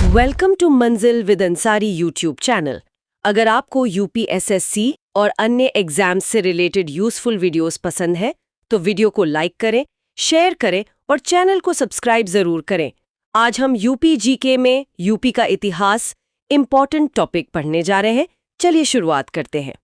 Welcome to मंजिल with Ansari YouTube channel. अगर आपको यूपीएसएससी और अन्य एग्जाम्स से रिलेटेड यूजफुल वीडियोस पसंद है तो वीडियो को लाइक करें, शेयर करें और चैनल को सब्सक्राइब जरूर करें। आज हम यूपी जीके में यूपी का इतिहास इम्पोर्टेंट टॉपिक पढ़ने जा रहे हैं। चलिए शुरुआत करते हैं।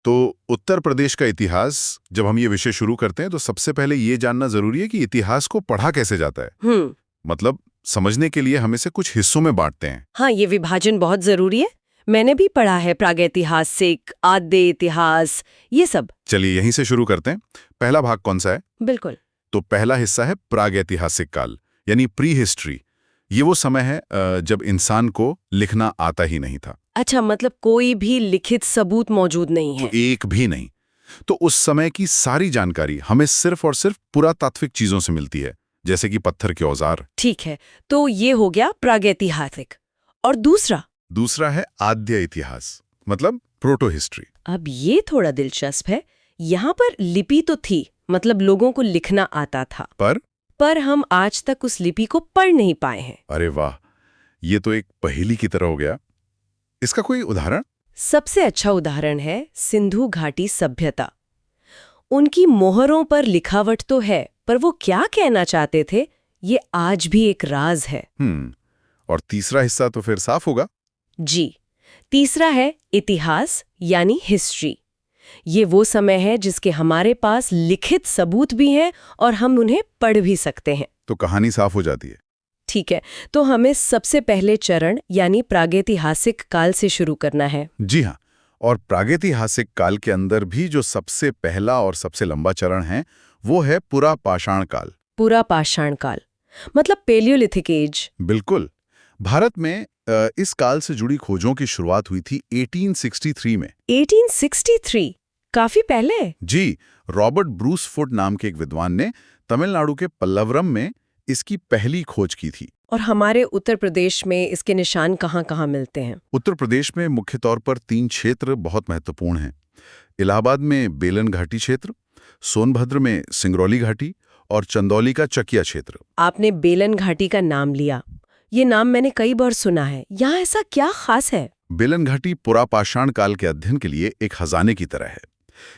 तो उत्तर प्रदेश का इतिहास, जब हम ये विषय शुरू करते हैं तो सबसे पहले ये जानना जरूरी है कि इतिहास को पढ़ा कैसे जाता है। मतलब समझने के लिए हम इसे कुछ हिस्सों में बांटते हैं। हाँ, ये विभाजन बहुत जरूरी है। मैंने भी पढ़ा है प्रागैतिहासिक, आद्य इतिहास, ये सब। चलिए यहीं से शुरू करते हैं। पहला भाग कौन सा है? बिल्कुल। तो पहला हिस्सा है प्रागैतिहासिक काल, यानी प्री हिस्ट्री। ये वो समय है जब इंसान को लिखना आता ही नहीं था। अच्छा, मतलब कोई भी लिखित सबूत मौजूद नहीं है? तो एक भी नहीं। तो उस समय की सारी जानकारी हमें सिर्फ और सिर्फ पुरातात्विक चीजों से मिलती है, जैसे कि पत्थर के औजार। ठीक है, तो ये हो गया प्रागैतिहासिक। और दूसरा है आद्य इतिहास, मतलब प्रोटो हिस्ट्री। अब ये थोड़ा दिलचस्प है। यहाँ पर लिपि तो थी, मतलब लोगों को लिखना आता था, पर हम आज तक उस लिपि को पढ़ नहीं पाए हैं। अरे वाह, ये तो एक पहेली की तरह हो गया। इसका कोई उदाहरण? सबसे अच्छा उदाहरण है सिंधु घाटी सभ्यता। उनकी मोहरों पर लिखावट तो है, पर वो क्या कहना चाहते थे ये आज भी एक राज है। और तीसरा हिस्सा तो फिर साफ होगा। जी, तीसरा है इतिहास यानी हिस्ट्री। ये वो समय है जिसके हमारे पास लिखित सबूत भी हैं और हम उन्हें पढ़ भी सकते हैं। तो कहानी साफ हो जाती है। ठीक है, तो हमें सबसे पहले चरण यानी प्रागैतिहासिक काल से शुरू करना है। जी हाँ, और प्रागैतिहासिक काल के अंदर भी जो सबसे पहला और सबसे लंबा चरण है वो है पुरापाषाण काल। पुरापाषाण काल मतलब पेलियोलिथिक एज। बिल्कुल। भारत में इस काल से जुड़ी खोजों की शुरुआत हुई थी 1863 में। 1863? काफी पहले। जी, रॉबर्ट ब्रूस फुट नाम के एक विद्वान ने तमिलनाडु के पल्लवरम में इसकी पहली खोज की थी। और हमारे उत्तर प्रदेश में इसके निशान कहाँ-कहाँ मिलते हैं? उत्तर प्रदेश में मुख्य तौर पर 3 क्षेत्र बहुत महत्वपूर्ण हैं। इलाहाबाद में बेलन घाटी क्षेत्र, सोनभद्र में सिंगरौली घाटी और चंदौली का चकिया क्षेत्र। आपने बेलन घाटी का नाम लिया, ये नाम मैंने कई बार सुना है। यहाँ ऐसा क्या खास है? बेलन घाटी पुरापाषाण काल के अध्ययन के लिए एक खजाने की तरह है।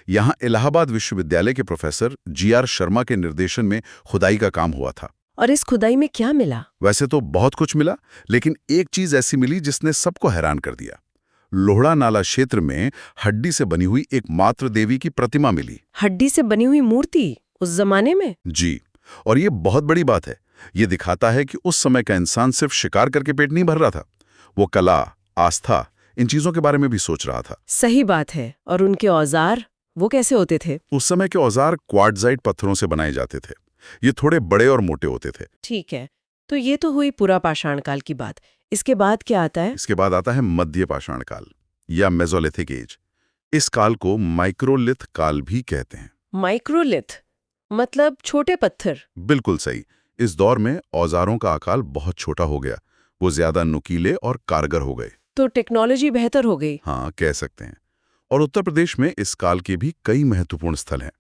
यहाँ इलाहाबाद विश्वविद्यालय के प्रोफेसर GR शर्मा के निर्देशन में खुदाई का काम हुआ था। और इस खुदाई में क्या मिला? वैसे तो बहुत कुछ मिला, लेकिन एक चीज ऐसी मिली जिसने सबको हैरान कर दिया। लोहड़ा नाला क्षेत्र में हड्डी से बनी हुई एक मातृ देवी की प्रतिमा मिली। हड्डी से बनी हुई मूर्ति उस जमाने में? जी, और ये बहुत बड़ी बात है। ये दिखाता है कि उस समय का इंसान सिर्फ शिकार करके पेट नहीं भर रहा था, वो कला, आस्था, इन चीजों के बारे में भी सोच रहा था। सही बात है। और उनके औजार, वो कैसे होते थे? उस समय के औजार क्वार्ट्जाइट पत्थरों से बनाए जाते थे। ये थोड़े बड़े और मोटे होते थे। ठीक है, तो ये तो हुई पुरापाषाण काल की बात। इसके बाद क्या आता है? इसके बाद आता है मध्य पाषाण काल या मेसोलिथिक एज। इस काल को माइक्रोलिथ काल भी कहते हैं। माइक्रोलिथ मतलब छोटे पत्थर? बिल्कुल सही। इस दौर में औजारों का आकार बहुत छोटा हो गया, वो ज्यादा नुकीले और कारगर हो गए। तो टेक्नोलॉजी बेहतर हो गई। हाँ, कह सकते हैं। और उत्तर प्रदेश में इस काल के भी कई महत्वपूर्ण स्थल हैं,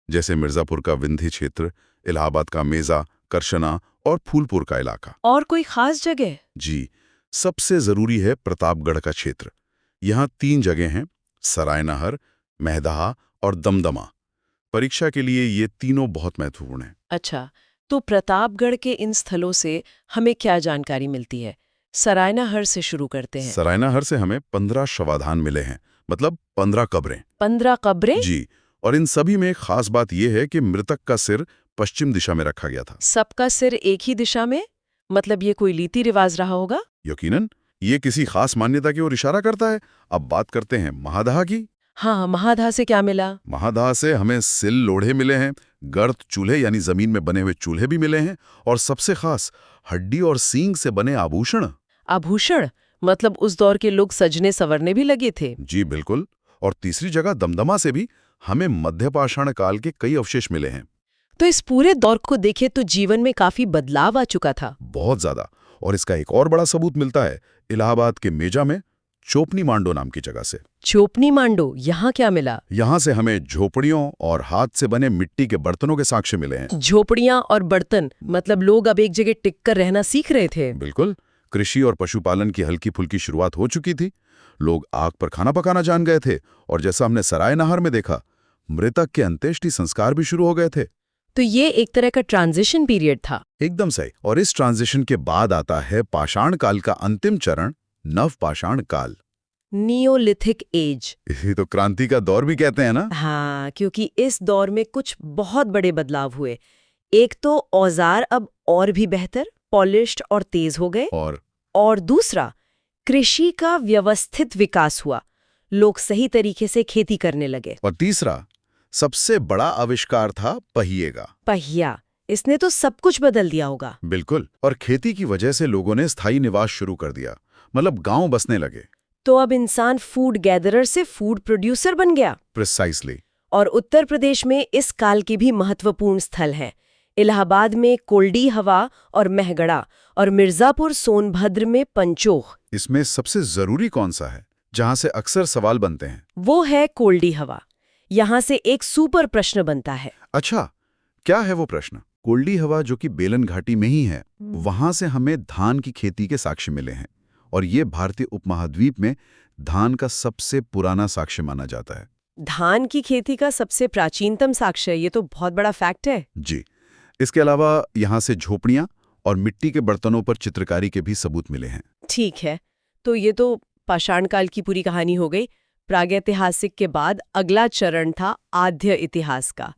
जैसे मिर्जापुर का विंध्य क्षेत्र, इलाहाबाद का मेजा, करशना और फूलपुर का इलाका। और कोई खास जगह? जी, सबसे जरूरी है प्रतापगढ़ का क्षेत्र। यहाँ 3 जगह हैं, सरायनहर, मैदाहा और दमदमा। परीक्षा के लिए ये तीनों बहुत महत्वपूर्ण हैं। अच्छा, तो प्रतापगढ़ के इन स्थलों से हमें क्या जानकारी मिलती है? सरायनहर से शुरू करते हैं। सरायनहर से हमें 15 शवाधान मिले हैं, मतलब 15 कब्रें। 15 कब्रें? जी, और इन सभी में खास बात यह है कि मृतक का सिर पश्चिम दिशा में रखा गया था। सबका सिर एक ही दिशा में? मतलब ये कोई रीति रिवाज रहा होगा? यकीनन, ये किसी खास मान्यता की ओर इशारा करता है। अब बात करते हैं महादाह की। हाँ, महादाह से क्या मिला? महादाह से हमें सिल लोढ़े मिले हैं, गर्त चूल्हे यानी जमीन में बने हुए चूल्हे भी मिले हैं, और सबसे खास हड्डी और सींग से बने आभूषण। आभूषण मतलब उस दौर के लोग सजने संवरने भी लगे थे। जी बिल्कुल। और तीसरी जगह दमदमा से भी हमें मध्यपाषाण काल के कई अवशेष मिले हैं। तो इस पूरे दौर को देखें तो जीवन में काफी बदलाव आ चुका था। बहुत ज्यादा। और इसका एक और बड़ा सबूत मिलता है इलाहाबाद के मेजा में चोपनी मांडो नाम की जगह से। चोपनी मांडो, यहाँ क्या मिला? यहाँ से हमें झोपड़ियों और हाथ से बने मिट्टी के बर्तनों के साक्ष्य मिले हैं। झोपड़ियाँ और बर्तन मतलब लोग अब एक जगह टिक कर रहना सीख रहे थे। बिल्कुल। कृषि और पशुपालन की हल्की फुल्की शुरुआत हो चुकी थी। लोग आग पर खाना पकाना जान गए थे और जैसा हमने सराय नहर में देखा, मृतक के अंत्येष्टि संस्कार भी शुरू हो गए थे। तो ये एक तरह का ट्रांजिशन पीरियड था। एकदम सही। और इस ट्रांजिशन के बाद आता है पाषाण काल का अंतिम चरण, नवपाषाण काल। Neolithic age. इसी तो क्रांति का दौर भी कहते हैं ना। हाँ, क्योंकि इस दौर में कुछ बहुत बड़े बदलाव हुए। एक तो औजार अब और भी बेहतर, पॉलिश्ड और तेज हो गए, और दूसरा कृषि का व्यवस्थित विकास हुआ। लोग सही तरीके से खेती करने लगे। और तीसरा सबसे बड़ा आविष्कार था पहिए का। पहिया, इसने तो सब कुछ बदल दिया होगा। बिल्कुल। और खेती की वजह से लोगों ने स्थायी निवास शुरू कर दिया, मतलब गांव बसने लगे। तो अब इंसान फूड गैदरर से फूड प्रोड्यूसर बन गया। प्रिसाइसली। और उत्तर प्रदेश में इस काल के भी महत्वपूर्ण स्थल हैं। इलाहाबाद में कोल्डी हवा और महगढ़ा, और मिर्जापुर सोनभद्र में पंचोख। इसमें सबसे जरूरी कौन सा है, जहां से अक्सर सवाल बनते हैं? वो है कोल्डी हवा। यहाँ से एक सुपर प्रश्न बनता है। अच्छा, क्या है वो प्रश्न? कोल्डी हवा, जो कि बेलन घाटी में ही है, वहां से हमें धान की खेती के साक्ष्य मिले हैं। और ये भारतीय उपमहाद्वीप में धान का सबसे पुराना साक्ष्य माना जाता है। धान की खेती का सबसे प्राचीनतम साक्ष्य, ये तो बहुत बड़ा फैक्ट है। जी। इसके अलावा यहाँ से झोपड़ियाँ और मिट्टी के बर्तनों पर चित्रकारी के भी सबूत मिले हैं। ठीक है, तो ये तो पाषाण काल की पूरी कहानी हो गई। प्रागैतिहासिक के बाद अगला चरण था आद्य इतिहास का।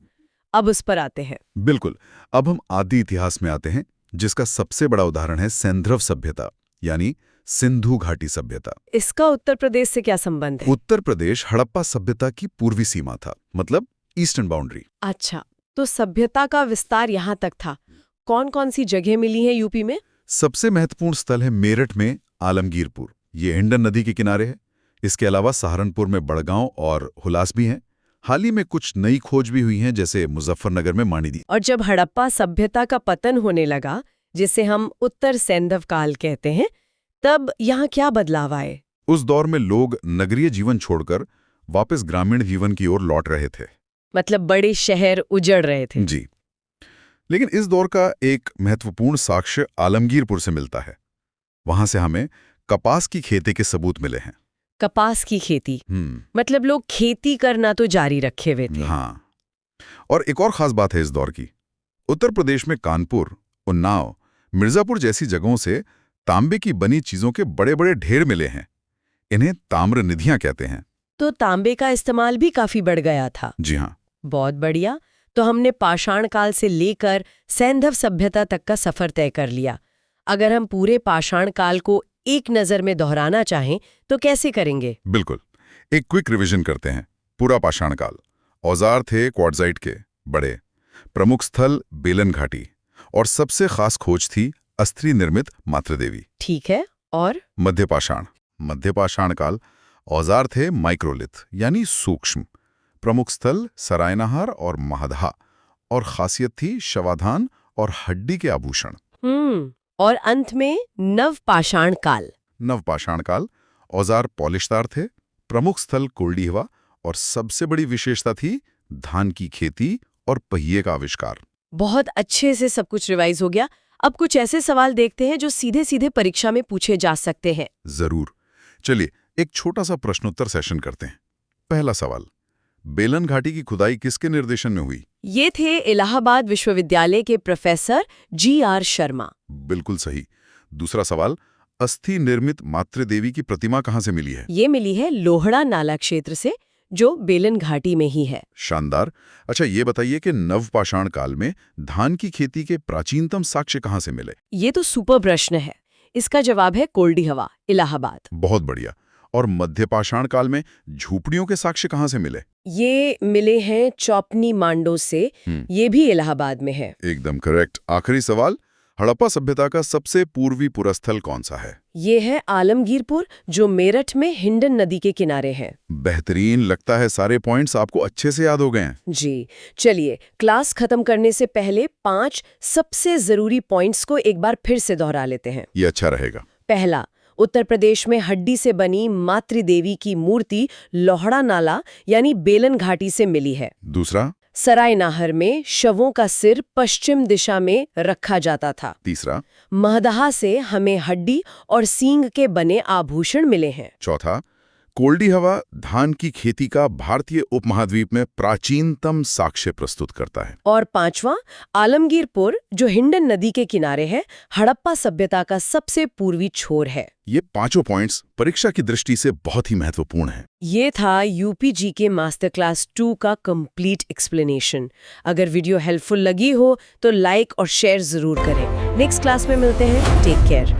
अब उस पर आते हैं। बिल्कुल। अब हम आदि इतिहास में आते हैं, जिसका सबसे बड़ा उदाहरण है सेंद्रव सभ्यता, यानी सिंधु घाटी सभ्यता। इसका उत्तर प्रदेश से क्या संबंध है? उत्तर प्रदेश हड़प्पा सभ्यता की पूर्वी सीमा था, मतलब ईस्टर्न बाउंड्री। अच्छा, तो सभ्यता का विस्तार यहाँ तक था। कौन कौन सी जगह मिली है यूपी में? सबसे महत्वपूर्ण स्थल है मेरठ में आलमगीरपुर, ये हिंडन नदी के किनारे है। इसके अलावा सहारनपुर में बड़गांव और हुलास भी हैं। हाल ही में कुछ नई खोज भी हुई हैं, जैसे मुजफ्फरनगर में माणिदी। और जब हड़प्पा सभ्यता का पतन होने लगा, जिसे हम उत्तर सैंधव काल कहते हैं, तब यहाँ क्या बदलाव आए? उस दौर में लोग नगरीय जीवन छोड़कर वापस ग्रामीण जीवन की ओर लौट रहे थे। मतलब बड़े शहर उजड़ रहे थे। जी। लेकिन इस दौर का एक महत्वपूर्ण साक्ष्य आलमगीरपुर से मिलता है। वहां से हमें कपास की खेती के सबूत मिले हैं। कपास की खेती, मतलब लोग खेती करना तो जारी रखे हुए थे। हाँ। और एक और खास बात है इस दौर की। उत्तर प्रदेश में कानपुर, उन्नाव, मिर्जापुर जैसी जगहों से तांबे की बनी चीजों के बड़े बड़े ढेर मिले हैं। इन्हें ताम्र निधियां कहते हैं। तो तांबे का इस्तेमाल भी काफी बढ़ गया था। जी हाँ। बहुत बढ़िया। तो हमने पाषाण काल से लेकर सैंधव सभ्यता तक का सफर तय कर लिया। अगर हम पूरे पाषाण काल को एक नजर में दोहराना चाहें तो कैसे करेंगे? बिल्कुल। एक क्विक रिवीजन करते हैं। पूरा पाषाण काल, औजार थे क्वार्ट्जाइट के बड़े, प्रमुख स्थल बेलन घाटी, और सबसे खास खोज थी अस्थि निर्मित मातृदेवी। ठीक है। और मध्य पाषाण काल, औजार थे माइक्रोलिथ यानी सूक्ष्म, प्रमुख स्थल सरायनहार और महदहा, और खासियत थी शवाधान और हड्डी के आभूषण। और अंत में नवपाषाण काल, औजार पॉलिशदार थे, प्रमुख स्थल कोल्डी हवा, और सबसे बड़ी विशेषता थी धान की खेती और पहिए का आविष्कार। बहुत अच्छे से सब कुछ रिवाइज हो गया। अब कुछ ऐसे सवाल देखते हैं जो सीधे सीधे परीक्षा में पूछे जा सकते हैं। जरूर। चलिए एक छोटा सा प्रश्नोत्तर सेशन करते हैं। पहला सवाल, बेलन घाटी की खुदाई किसके निर्देशन में हुई? ये थे इलाहाबाद विश्वविद्यालय के प्रोफेसर GR शर्मा। बिल्कुल सही। दूसरा सवाल, अस्थि निर्मित मातृदेवी की प्रतिमा कहाँ से मिली है? ये मिली है लोहड़ा नाला क्षेत्र से, जो बेलन घाटी में ही है। शानदार। अच्छा, ये बताइए कि नवपाषाण काल में धान की खेती के प्राचीनतम साक्ष्य कहाँ से मिले? ये तो सुपर प्रश्न है। इसका जवाब है कोल्डी हवा, इलाहाबाद। बहुत बढ़िया। और मध्य पाषाण काल में झोपड़ियों के साक्ष्य कहाँ से मिले? ये मिले हैं चौपनी मांडो से। ये भी इलाहाबाद में है। एकदम करेक्ट। आखिरी सवाल, हड़प्पा सभ्यता का सबसे पूर्वी पुरस्थल कौन सा है? ये है आलमगीरपुर, जो मेरठ में हिंडन नदी के किनारे है। बेहतरीन। लगता है सारे पॉइंट्स आपको अच्छे से याद हो गए हैं। जी। चलिए क्लास खत्म करने से पहले 5 सबसे जरूरी पॉइंट्स को एक बार फिर से दोहरा लेते हैं। ये अच्छा रहेगा। पहला, उत्तर प्रदेश में हड्डी से बनी मातृदेवी की मूर्ति लोहड़ा नाला यानी बेलन घाटी से मिली है। दूसरा, सराय नाहर में शवों का सिर पश्चिम दिशा में रखा जाता था। तीसरा, महदहा से हमें हड्डी और सींग के बने आभूषण मिले हैं। चौथा, कोल्डी हवा धान की खेती का भारतीय उपमहाद्वीप में प्राचीनतम साक्ष्य प्रस्तुत करता है। और पांचवा, आलमगीरपुर जो हिंडन नदी के किनारे है, हड़प्पा सभ्यता का सबसे पूर्वी छोर है। ये पांचों पॉइंट्स परीक्षा की दृष्टि से बहुत ही महत्वपूर्ण हैं। ये था यूपीजी के मास्टर क्लास 2 का कंप्लीट एक्सप्लेनेशन। अगर वीडियो हेल्पफुल लगी हो तो लाइक और शेयर जरूर करें। नेक्स्ट क्लास में मिलते हैं। Take care.